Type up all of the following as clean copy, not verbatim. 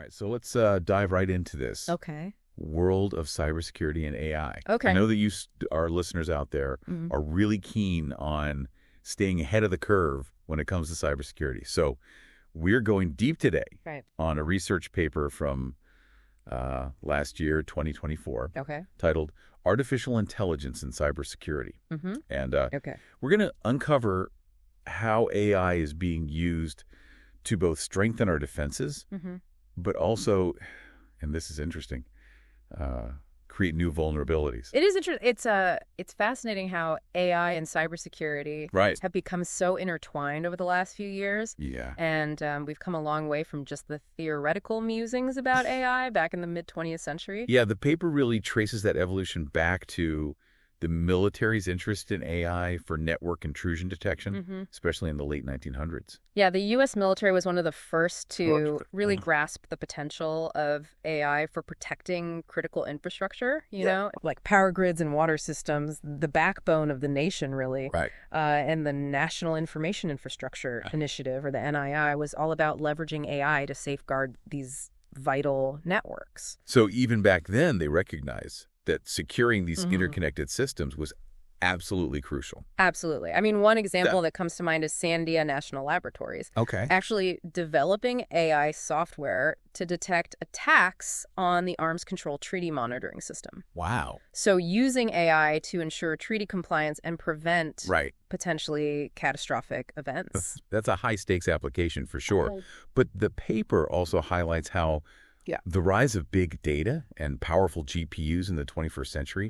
right, so let's dive right into this Okay. world of cybersecurity and AI. Okay. I know that our listeners out there Mhm. are really keen on staying ahead of the curve when it comes to cybersecurity. So we're going deep today Right. on a research paper from last year, 2024, Okay. titled Artificial Intelligence in Cybersecurity. Mm-hmm. And Okay. we're going to uncover how AI is being used to both strengthen our defenses, Mm-hmm. but also, and this is interesting, create new vulnerabilities. It is interesting. It's fascinating how AI and cybersecurity Right. have become so intertwined over the last few years. Yeah. And we've come a long way from just the theoretical musings about AI back in the mid-20th century. Yeah, the paper really traces that evolution back to the military's interest in AI for network intrusion detection, Mm-hmm. especially in the late 1900s. Yeah, the U.S. military was one of the first to really grasp the potential of AI for protecting critical infrastructure, you know, like power grids and water systems, the backbone of the nation, really. Right. And the National Information Infrastructure Initiative, or the NII, was all about leveraging AI to safeguard these vital networks. So even back then, they recognized that securing these Mhm. interconnected systems was absolutely crucial. Absolutely. I mean, one example that comes to mind is Sandia National Laboratories, Okay. actually developing AI software to detect attacks on the Arms Control Treaty Monitoring System. Wow. So using AI to ensure treaty compliance and prevent Right. potentially catastrophic events. That's a high-stakes application for sure. But the paper also highlights how the rise of big data and powerful GPUs in the 21st century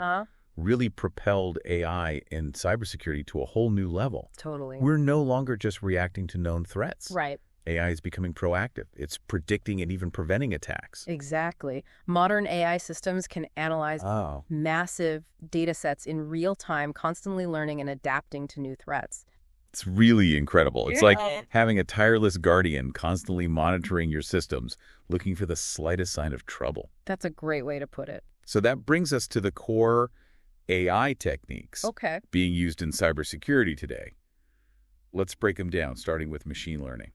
really propelled AI in cybersecurity to a whole new level. Totally. We're no longer just reacting to known threats. Right. AI is becoming proactive. It's predicting and even preventing attacks. Exactly. Modern AI systems can analyze massive data sets in real time, constantly learning and adapting to new threats. It's really incredible. It's like having a tireless guardian constantly monitoring your systems, looking for the slightest sign of trouble. That's a great way to put it. So that brings us to the core AI techniques being used in cybersecurity today. Let's break them down, starting with machine learning.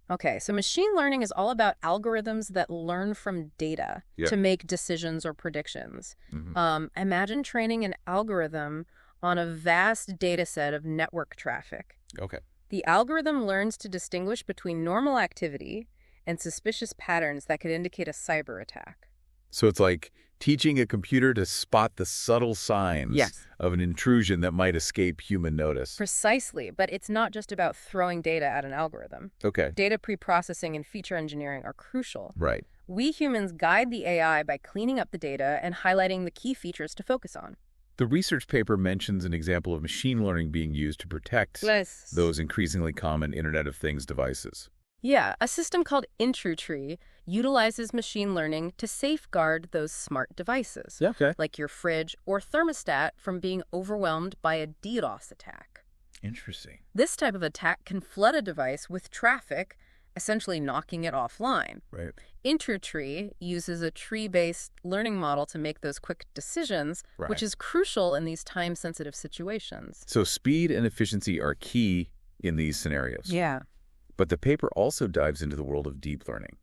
Okay, so machine learning is all about algorithms that learn from data to make decisions or predictions. Mm-hmm. Imagine training an algorithm on a vast data set of network traffic. Okay. The algorithm learns to distinguish between normal activity and suspicious patterns that could indicate a cyber attack. So it's like teaching a computer to spot the subtle signs of an intrusion that might escape human notice. Precisely, but it's not just about throwing data at an algorithm. Okay. Data preprocessing and feature engineering are crucial. Right. We humans guide the AI by cleaning up the data and highlighting the key features to focus on. The research paper mentions an example of machine learning being used to protect those increasingly common Internet of Things devices. Yeah, a system called IntruTree utilizes machine learning to safeguard those smart devices, like your fridge or thermostat, from being overwhelmed by a DDoS attack. Interesting. This type of attack can flood a device with traffic, essentially knocking it offline. Right. IntruTree uses a tree-based learning model to make those quick decisions, which is crucial in these time-sensitive situations. So speed and efficiency are key in these scenarios. Yeah. But the paper also dives into the world of deep learning,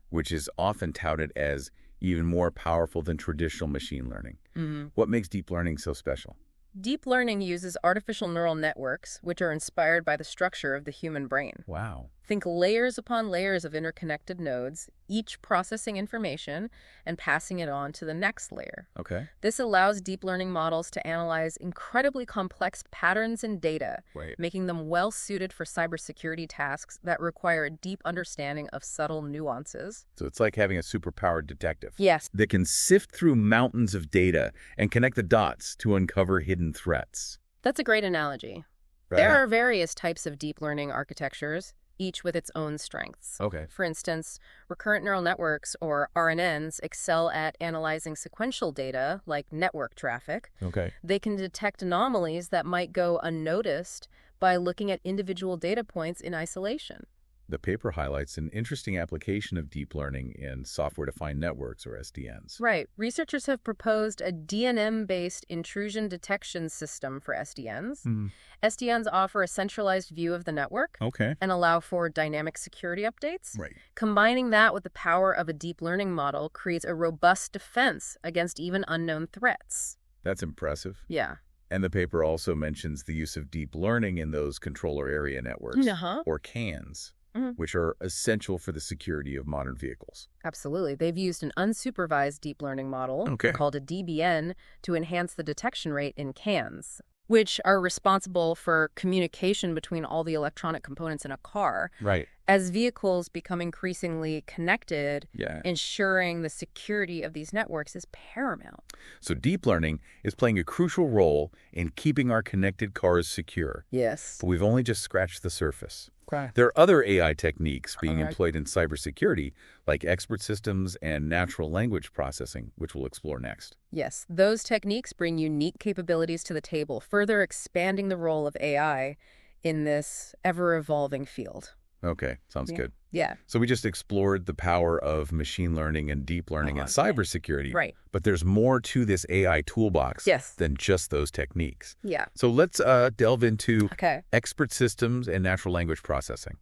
which is often touted as even more powerful than traditional machine learning. Mm-hmm. What makes deep learning so special? Deep learning uses artificial neural networks, which are inspired by the structure of the human brain. Wow. Think layers upon layers of interconnected nodes, each processing information and passing it on to the next layer. Okay. This allows deep learning models to analyze incredibly complex patterns in data, making them well-suited for cybersecurity tasks that require a deep understanding of subtle nuances. So it's like having a superpowered detective. Yes. That can sift through mountains of data and connect the dots to uncover hidden threats. That's a great analogy. Right. There are various types of deep learning architectures, each with its own strengths. Okay. For instance, recurrent neural networks, or RNNs, excel at analyzing sequential data like network traffic. Okay. They can detect anomalies that might go unnoticed by looking at individual data points in isolation. The paper highlights an interesting application of deep learning in software-defined networks, or SDNs. Right. Researchers have proposed a DNM-based intrusion detection system for SDNs. SDNs offer a centralized view of the network and allow for dynamic security updates. Right. Combining that with the power of a deep learning model creates a robust defense against even unknown threats. That's impressive. Yeah. And the paper also mentions the use of deep learning in those controller area networks, or CANs, which are essential for the security of modern vehicles. Absolutely. They've used an unsupervised deep learning model called a DBN to enhance the detection rate in CANs, which are responsible for communication between all the electronic components in a car. Right. As vehicles become increasingly connected, ensuring the security of these networks is paramount. So deep learning is playing a crucial role in keeping our connected cars secure. Yes. But we've only just scratched the surface. There are other AI techniques being employed in cybersecurity, like expert systems and natural language processing, which we'll explore next. Yes, those techniques bring unique capabilities to the table, further expanding the role of AI in this ever-evolving field. Okay, sounds good. Yeah. So we just explored the power of machine learning and deep learning in cybersecurity. Right. But there's more to this AI toolbox than just those techniques. Yeah. So let's delve into expert systems and natural language processing.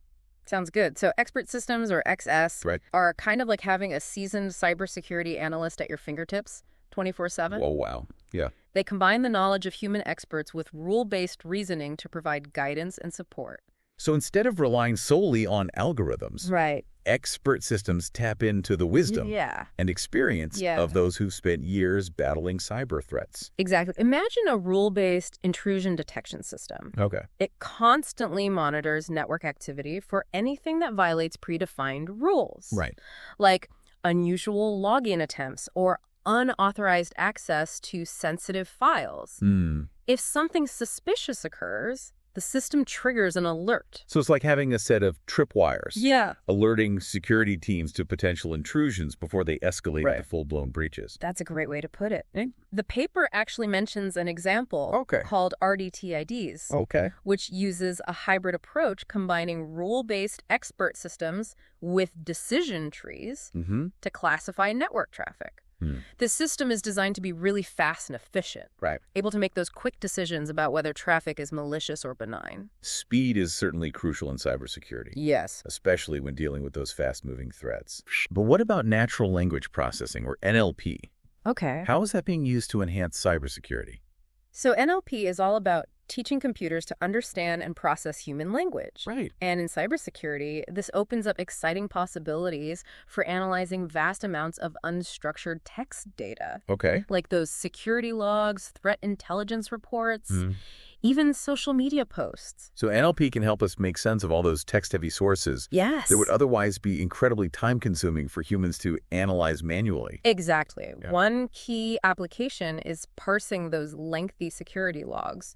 Sounds good. So expert systems, or XS, are kind of like having a seasoned cybersecurity analyst at your fingertips 24/7. Oh, wow. Yeah. They combine the knowledge of human experts with rule-based reasoning to provide guidance and support. So instead of relying solely on algorithms, expert systems tap into the wisdom and experience of those who've spent years battling cyber threats. Exactly. Imagine a rule-based intrusion detection system. It constantly monitors network activity for anything that violates predefined rules. Like unusual login attempts or unauthorized access to sensitive files. If something suspicious occurs, the system triggers an alert. So it's like having a set of tripwires. Alerting security teams to potential intrusions before they escalate to full-blown breaches. That's a great way to put it. The paper actually mentions an example called RDTIDs, which uses a hybrid approach combining rule-based expert systems with decision trees to classify network traffic. This system is designed to be really fast and efficient, able to make those quick decisions about whether traffic is malicious or benign. Speed is certainly crucial in cybersecurity. Yes. Especially when dealing with those fast-moving threats. But what about natural language processing, or NLP? How is that being used to enhance cybersecurity? So NLP is all about teaching computers to understand and process human language. And in cybersecurity, this opens up exciting possibilities for analyzing vast amounts of unstructured text data. Like those security logs, threat intelligence reports, even social media posts. So NLP can help us make sense of all those text-heavy sources that would otherwise be incredibly time-consuming for humans to analyze manually. Exactly. One key application is parsing those lengthy security logs.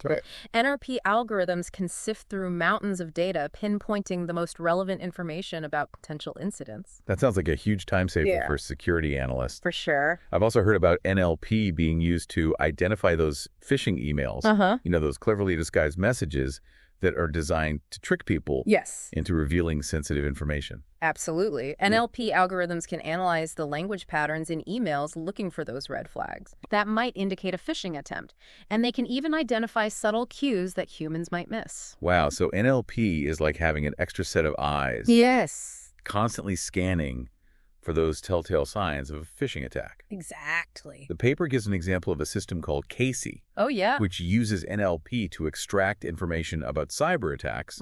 NLP algorithms can sift through mountains of data, pinpointing the most relevant information about potential incidents. That sounds like a huge time saver for security analysts. For sure. I've also heard about NLP being used to identify those phishing emails, you know, those cleverly disguised messages that are designed to trick people into revealing sensitive information. Absolutely. NLP algorithms can analyze the language patterns in emails looking for those red flags that might indicate a phishing attempt. And they can even identify subtle cues that humans might miss. Wow. So NLP is like having an extra set of eyes. Yes. Constantly scanning for those telltale signs of a phishing attack. Exactly. The paper gives an example of a system called Casey. Which uses NLP to extract information about cyber attacks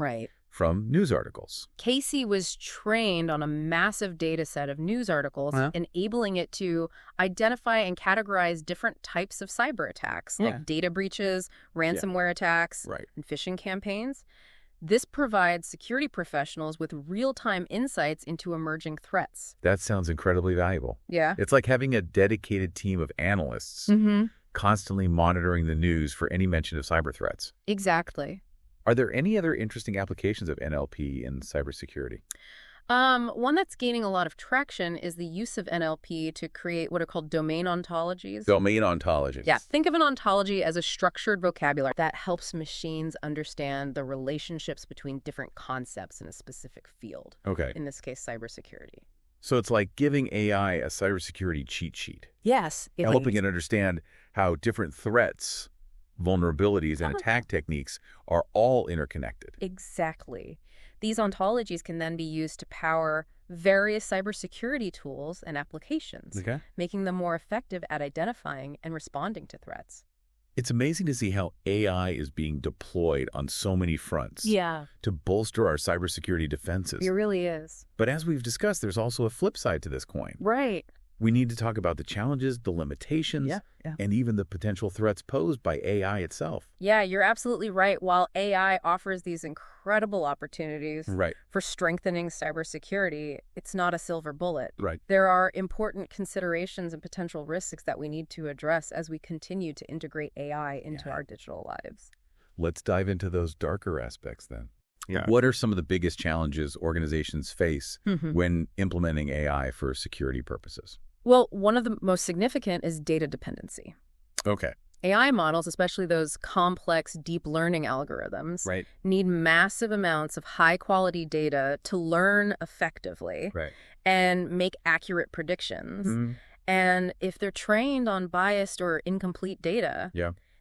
from news articles. Casey was trained on a massive data set of news articles, enabling it to identify and categorize different types of cyber attacks, like data breaches, ransomware attacks, and phishing campaigns. This provides security professionals with real-time insights into emerging threats. That sounds incredibly valuable. It's like having a dedicated team of analysts constantly monitoring the news for any mention of cyber threats. Exactly. Are there any other interesting applications of NLP in cybersecurity? One that's gaining a lot of traction is the use of NLP to create what are called domain ontologies. Domain ontologies. Yeah, think of an ontology as a structured vocabulary that helps machines understand the relationships between different concepts in a specific field. Okay. In this case, cybersecurity. So it's like giving AI a cybersecurity cheat sheet. Yes. Helping it understand how different threats, vulnerabilities, and attack techniques are all interconnected. Exactly. These ontologies can then be used to power various cybersecurity tools and applications, making them more effective at identifying and responding to threats. It's amazing to see how AI is being deployed on so many fronts to bolster our cybersecurity defenses. It really is. But as we've discussed, there's also a flip side to this coin. Right. We need to talk about the challenges, the limitations, and even the potential threats posed by AI itself. Yeah, you're absolutely right. While AI offers these incredible opportunities for strengthening cybersecurity, it's not a silver bullet. There are important considerations and potential risks that we need to address as we continue to integrate AI into our digital lives. Let's dive into those darker aspects then. What are some of the biggest challenges organizations face when implementing AI for security purposes? Well, one of the most significant is data dependency. Okay. AI models, especially those complex deep learning algorithms, need massive amounts of high-quality data to learn effectively and make accurate predictions. And if they're trained on biased or incomplete data,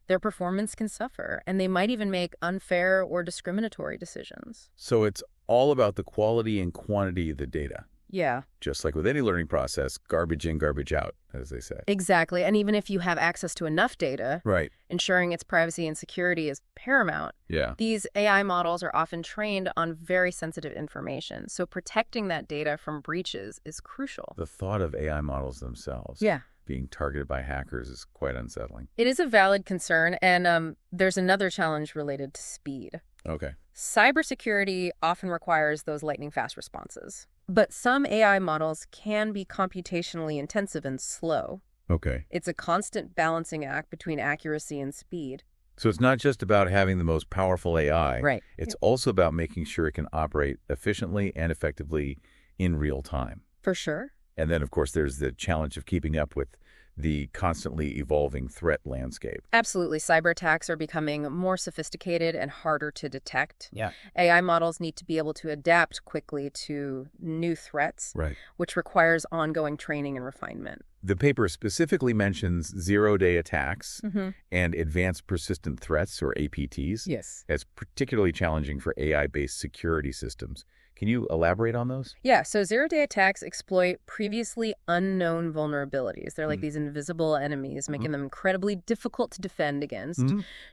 their performance can suffer, and they might even make unfair or discriminatory decisions. So it's all about the quality and quantity of the data. Yeah. Just like with any learning process, garbage in, garbage out, as they say. Exactly. And even if you have access to enough data, ensuring its privacy and security is paramount. These AI models are often trained on very sensitive information, so protecting that data from breaches is crucial. The thought of AI models themselves being targeted by hackers is quite unsettling. It is a valid concern, and there's another challenge related to speed. Okay. Cybersecurity often requires those lightning-fast responses. But some AI models can be computationally intensive and slow. Okay. It's a constant balancing act between accuracy and speed. So it's not just about having the most powerful AI. It's also about making sure it can operate efficiently and effectively in real time. For sure. And then, of course, there's the challenge of keeping up with the constantly evolving threat landscape. Absolutely. Cyber attacks are becoming more sophisticated and harder to detect. AI models need to be able to adapt quickly to new threats, which requires ongoing training and refinement. The paper specifically mentions zero-day attacks and advanced persistent threats, or APTs, as particularly challenging for AI-based security systems. Can you elaborate on those? Yeah, so zero-day attacks exploit previously unknown vulnerabilities. They're like these invisible enemies, making them incredibly difficult to defend against.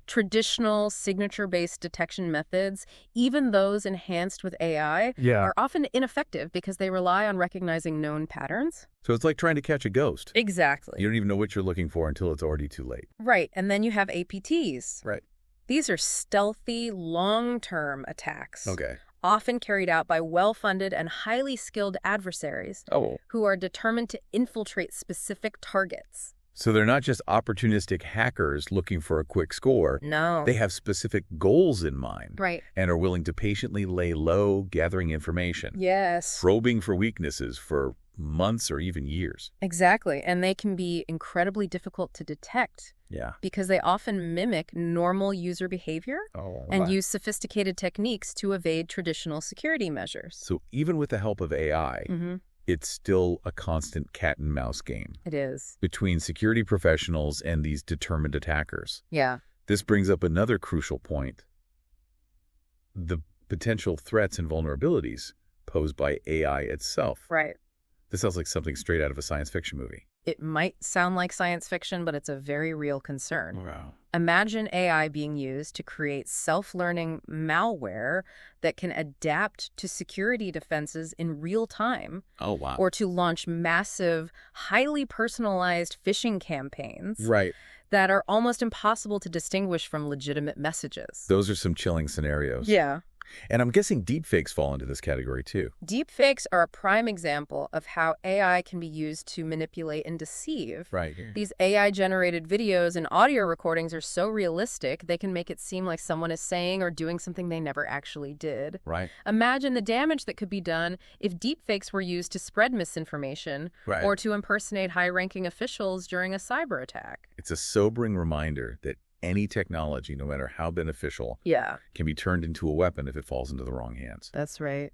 Traditional signature-based detection methods, even those enhanced with AI, are often ineffective because they rely on recognizing known patterns. So it's like trying to catch a ghost. Exactly. You don't even know what you're looking for until it's already too late. Right, and then you have APTs. These are stealthy, long-term attacks. Often carried out by well-funded and highly skilled adversaries who are determined to infiltrate specific targets. So they're not just opportunistic hackers looking for a quick score. No. They have specific goals in mind. And are willing to patiently lay low, gathering information. Probing for weaknesses for months or even years. Exactly. And they can be incredibly difficult to detect. Because they often mimic normal user behavior and use sophisticated techniques to evade traditional security measures. So even with the help of AI, it's still a constant cat and mouse game. It is. Between security professionals and these determined attackers. This brings up another crucial point. The potential threats and vulnerabilities posed by AI itself. This sounds like something straight out of a science fiction movie. It might sound like science fiction, but it's a very real concern. Imagine AI being used to create self-learning malware that can adapt to security defenses in real time. Or to launch massive, highly personalized phishing campaigns. That are almost impossible to distinguish from legitimate messages. Those are some chilling scenarios. And I'm guessing deepfakes fall into this category too. Deepfakes are a prime example of how AI can be used to manipulate and deceive. Right. These AI-generated videos and audio recordings are so realistic, they can make it seem like someone is saying or doing something they never actually did. Right. Imagine the damage that could be done if deepfakes were used to spread misinformation or to impersonate high-ranking officials during a cyber attack. It's a sobering reminder that any technology, no matter how beneficial, can be turned into a weapon if it falls into the wrong hands. That's right.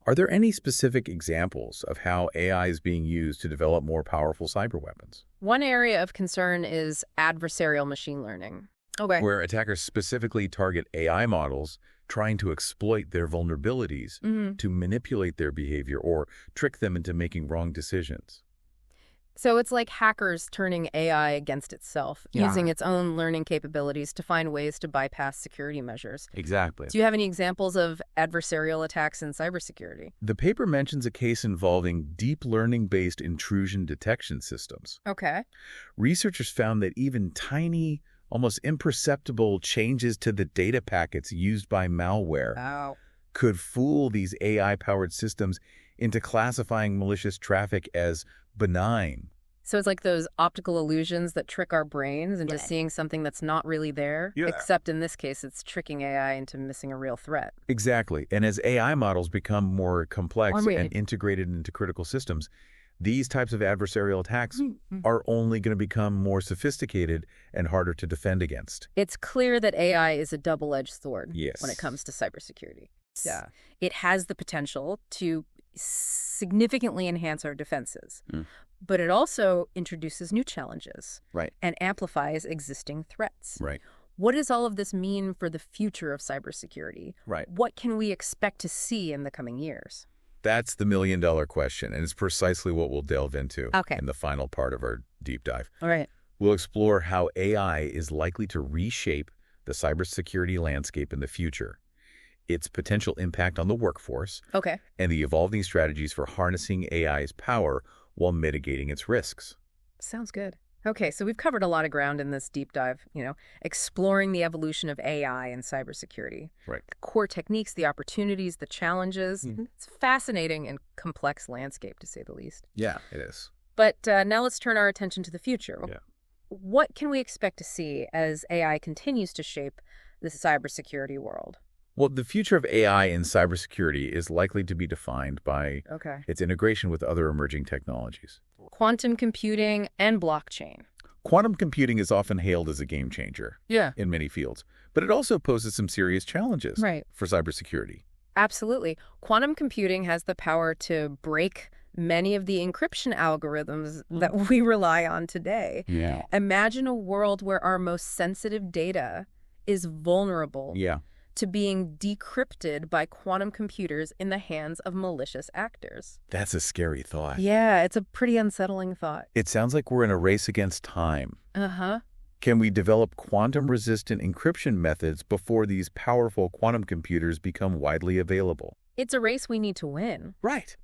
Are there any specific examples of how AI is being used to develop more powerful cyber weapons? One area of concern is adversarial machine learning. Where attackers specifically target AI models, trying to exploit their vulnerabilities to manipulate their behavior or trick them into making wrong decisions. So it's like hackers turning AI against itself, using its own learning capabilities to find ways to bypass security measures. Exactly. Do you have any examples of adversarial attacks in cybersecurity? The paper mentions a case involving deep learning-based intrusion detection systems. Researchers found that even tiny, almost imperceptible changes to the data packets used by malware could fool these AI-powered systems into classifying malicious traffic as benign. So it's like those optical illusions that trick our brains into seeing something that's not really there, except in this case, it's tricking AI into missing a real threat. Exactly. And as AI models become more complex and integrated into critical systems, these types of adversarial attacks are only going to become more sophisticated and harder to defend against. It's clear that AI is a double-edged sword when it comes to cybersecurity. It has the potential to significantly enhance our defenses, but it also introduces new challenges and amplifies existing threats. What does all of this mean for the future of cybersecurity? What can we expect to see in the coming years? That's the million-dollar question, and it's precisely what we'll delve into in the final part of our deep dive. We'll explore how AI is likely to reshape the cybersecurity landscape in the future, its potential impact on the workforce, and the evolving strategies for harnessing AI's power while mitigating its risks. Sounds good. Okay, so we've covered a lot of ground in this deep dive, exploring the evolution of AI in cybersecurity. The core techniques, the opportunities, the challenges. It's a fascinating and complex landscape, to say the least. Yeah, it is. But now let's turn our attention to the future. What can we expect to see as AI continues to shape the cybersecurity world? Well, the future of AI in cybersecurity is likely to be defined by its integration with other emerging technologies. Quantum computing and blockchain. Quantum computing is often hailed as a game changer in many fields, but it also poses some serious challenges for cybersecurity. Absolutely. Quantum computing has the power to break many of the encryption algorithms that we rely on today. Imagine a world where our most sensitive data is vulnerable to being decrypted by quantum computers in the hands of malicious actors. That's a scary thought. Yeah, it's a pretty unsettling thought. It sounds like we're in a race against time. Can we develop quantum-resistant encryption methods before these powerful quantum computers become widely available? It's a race we need to win.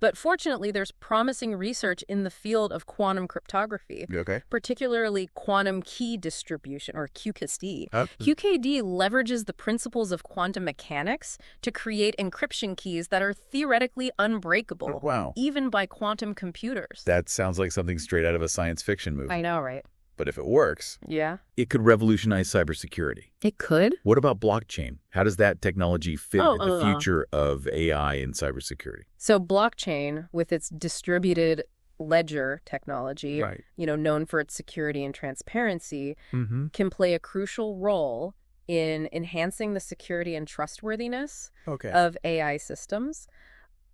But fortunately, there's promising research in the field of quantum cryptography, particularly quantum key distribution, or QKD. QKD leverages the principles of quantum mechanics to create encryption keys that are theoretically unbreakable, even by quantum computers. That sounds like something straight out of a science fiction movie. I know, right? But if it works, it could revolutionize cybersecurity. It could? What about blockchain? How does that technology fit in the future of AI in cybersecurity? So blockchain, with its distributed ledger technology, known for its security and transparency, can play a crucial role in enhancing the security and trustworthiness of AI systems.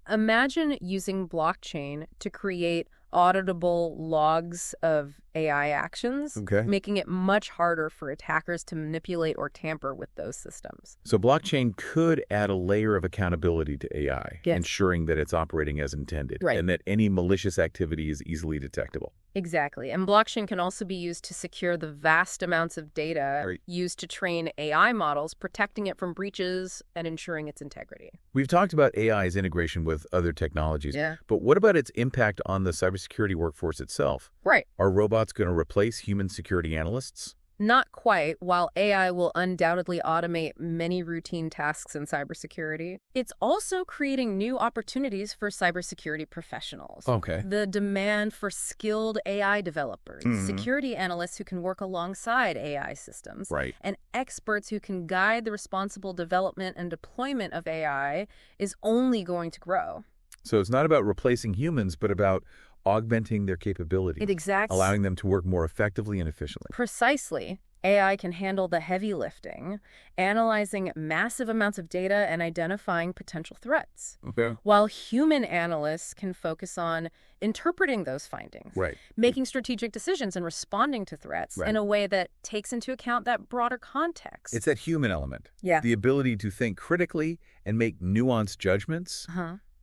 Imagine using blockchain to create auditable logs of AI actions, making it much harder for attackers to manipulate or tamper with those systems. So blockchain could add a layer of accountability to AI, ensuring that it's operating as intended and that any malicious activity is easily detectable. Exactly. And blockchain can also be used to secure the vast amounts of data used to train AI models, protecting it from breaches and ensuring its integrity. We've talked about AI's integration with other technologies, but what about its impact on the cybersecurity workforce itself? Are robots going to replace human security analysts? Not quite. While AI will undoubtedly automate many routine tasks in cybersecurity, it's also creating new opportunities for cybersecurity professionals. Okay. The demand for skilled AI developers, security analysts who can work alongside AI systems, Right. and experts who can guide the responsible development and deployment of AI is only going to grow. So it's not about replacing humans, but about augmenting their capabilities, allowing them to work more effectively and efficiently. Precisely. AI can handle the heavy lifting, analyzing massive amounts of data and identifying potential threats, while human analysts can focus on interpreting those findings, making strategic decisions and responding to threats in a way that takes into account that broader context. It's that human element, the ability to think critically and make nuanced judgments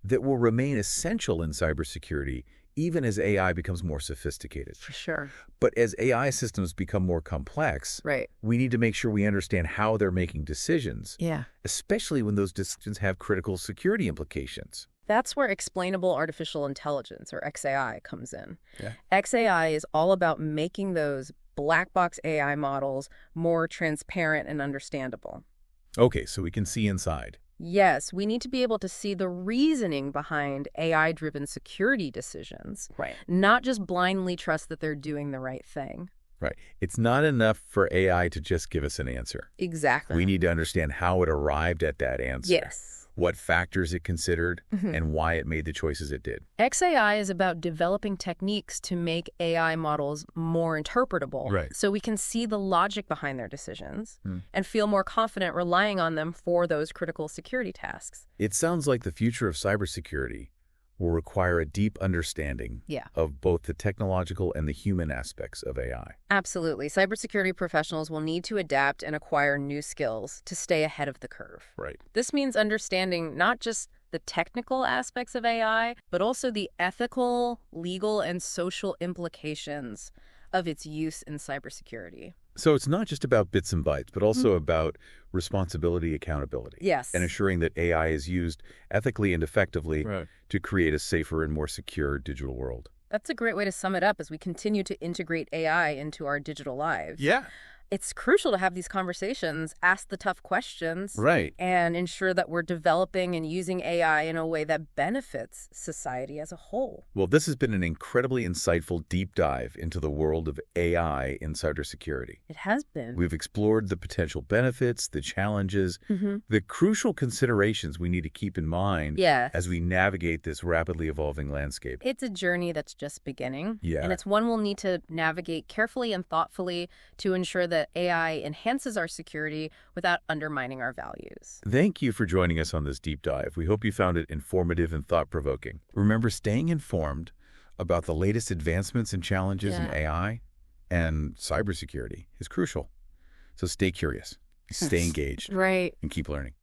that will remain essential in cybersecurity even as AI becomes more sophisticated. For sure. But as AI systems become more complex, we need to make sure we understand how they're making decisions, especially when those decisions have critical security implications. That's where explainable artificial intelligence, or XAI, comes in. XAI is all about making those black box AI models more transparent and understandable. Okay, so we can see inside. Yes, we need to be able to see the reasoning behind AI-driven security decisions, not just blindly trust that they're doing the right thing. It's not enough for AI to just give us an answer. Exactly. We need to understand how it arrived at that answer. What factors it considered, and why it made the choices it did. XAI is about developing techniques to make AI models more interpretable, so we can see the logic behind their decisions and feel more confident relying on them for those critical security tasks. It sounds like the future of cybersecurity will require a deep understanding of both the technological and the human aspects of AI. Absolutely. Cybersecurity professionals will need to adapt and acquire new skills to stay ahead of the curve. This means understanding not just the technical aspects of AI, but also the ethical, legal, and social implications of its use in cybersecurity. So it's not just about bits and bytes, but also about responsibility, accountability. And ensuring that AI is used ethically and effectively to create a safer and more secure digital world. That's a great way to sum it up as we continue to integrate AI into our digital lives. It's crucial to have these conversations, ask the tough questions, and ensure that we're developing and using AI in a way that benefits society as a whole. Well, this has been an incredibly insightful deep dive into the world of AI in cybersecurity. It has been. We've explored the potential benefits, the challenges, the crucial considerations we need to keep in mind as we navigate this rapidly evolving landscape. It's a journey that's just beginning, and it's one we'll need to navigate carefully and thoughtfully to ensure that AI enhances our security without undermining our values. Thank you for joining us on this deep dive. We hope you found it informative and thought-provoking. Remember, staying informed about the latest advancements and challenges in AI and cybersecurity is crucial. So stay curious, stay engaged, and keep learning.